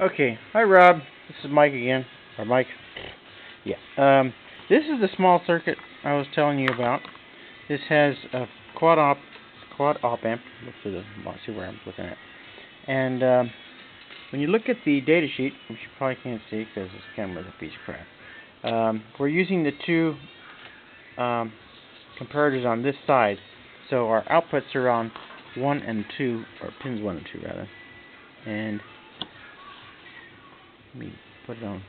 Okay, hi Rob. This is Mike again, or Mike. Yeah. This is the small circuit I was telling you about. This has a quad op amp. Look to the, see where I'm looking at. And when you look at the data sheet, which you probably can't see because this camera is a piece of crap, we're using the two comparators on this side. So our outputs are on 1 and 2, or pins 1 and 2 rather. And let me put it on.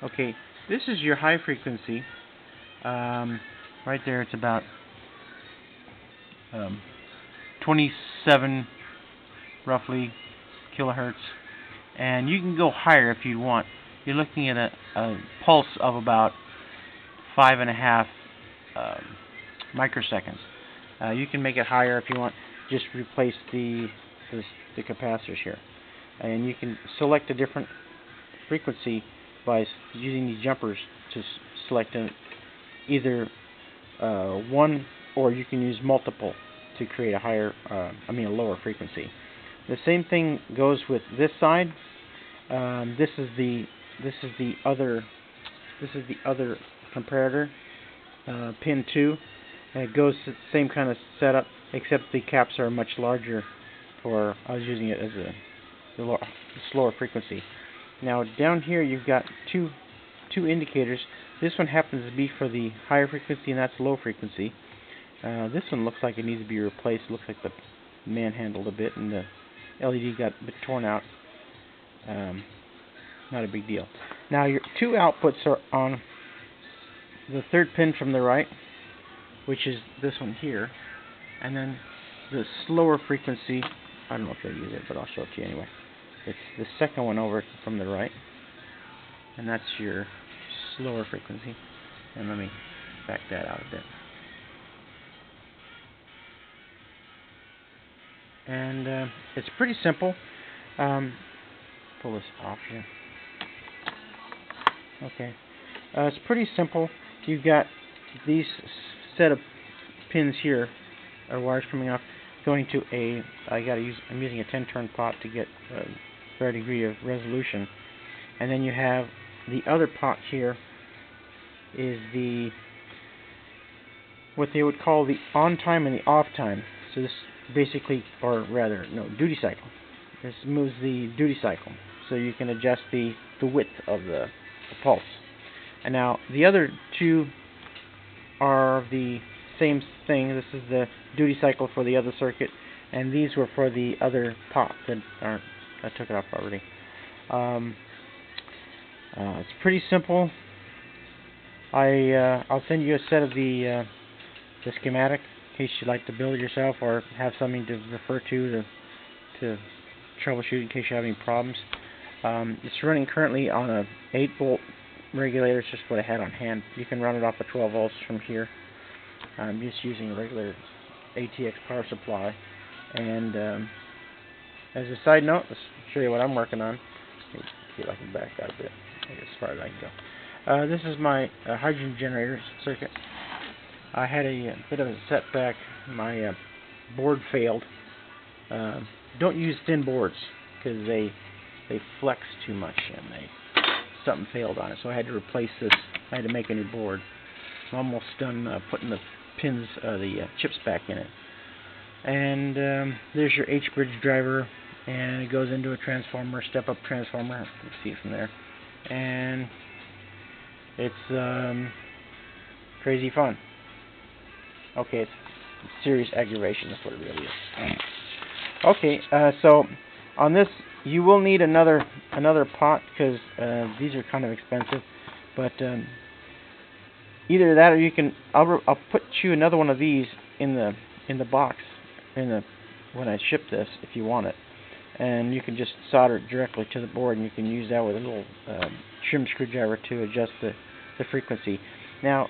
Okay, this is your high frequency. Right there, it's about 27 roughly kilohertz, and you can go higher if you want. You're looking at a pulse of about 5.5 microseconds. You can make it higher if you want. Just replace the capacitors here, and you can select a different frequency by using these jumpers to select either one, or you can use multiple to create a higher, a lower frequency. The same thing goes with this side. This is the other comparator, pin 2. And it goes to the same kind of setup, except the caps are much larger. I was using it as a slower frequency. Now down here you've got two indicators. This one happens to be for the higher frequency, and that's low frequency. This one looks like it needs to be replaced. Looks like the manhandled a bit, and the LED got a bit torn out. Not a big deal. Now your two outputs are on the third pin from the right, which is this one here, and then the slower frequency. I don't know if you'll use it, but I'll show it to you anyway. It's the second one over from the right, and that's your slower frequency. And let me back that out a bit. And it's pretty simple. Pull this off here. Okay. It's pretty simple. You've got these set of pins here, or wires coming off, going to I'm using a 10-turn pot to get a fair degree of resolution. And then you have the other pot here is what they would call the on time and the off time. So this basically, or rather, no, duty cycle. This moves the duty cycle, so you can adjust the width of the pulse. And now the other two are the same thing. This is the duty cycle for the other circuit, and these were for the other pot that aren't. I took it off already. It's pretty simple. I'll send you a set of the schematic in case you'd like to build it yourself or have something to refer to troubleshoot in case you have any problems. It's running currently on a 8-volt regulator. It's just what I had on hand. You can run it off of 12 volts from here. I'm just using a regular ATX power supply. And as a side note, let's show you what I'm working on. Let me see if I can back out a bit. I guess as far as I can go. This is my hydrogen generator circuit. I had a bit of a setback. My board failed. Don't use thin boards because they flex too much, and something failed on it. So I had to replace this. I had to make a new board. I'm almost done putting the pins, the chips back in it. And there's your H-bridge driver, and it goes into a transformer, step-up transformer. You can see it from there. And it's crazy fun. Okay, it's serious aggravation. That's what it really is. Okay, so on this you will need another pot because these are kind of expensive. But either that, or you can. I'll put you another one of these in the box when I ship this if you want it, and you can just solder it directly to the board, and you can use that with a little trim screwdriver to adjust the frequency. Now,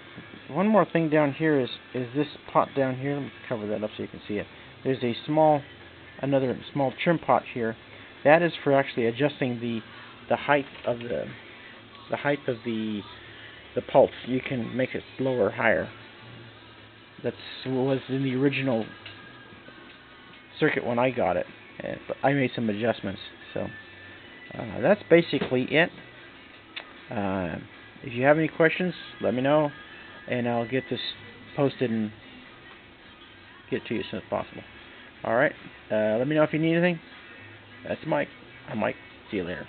one more thing down here is this pot down here. Let me cover that up so you can see it. There's another small trim pot here. That is for actually adjusting the height of the pulse. You can make it lower or higher. That's what was in the original circuit when I got it, but I made some adjustments. So That's basically it. If you have any questions, let me know, and I'll get this posted and get to you as soon as possible. Alright, let me know if you need anything. That's Mike. I'm Mike. See you later.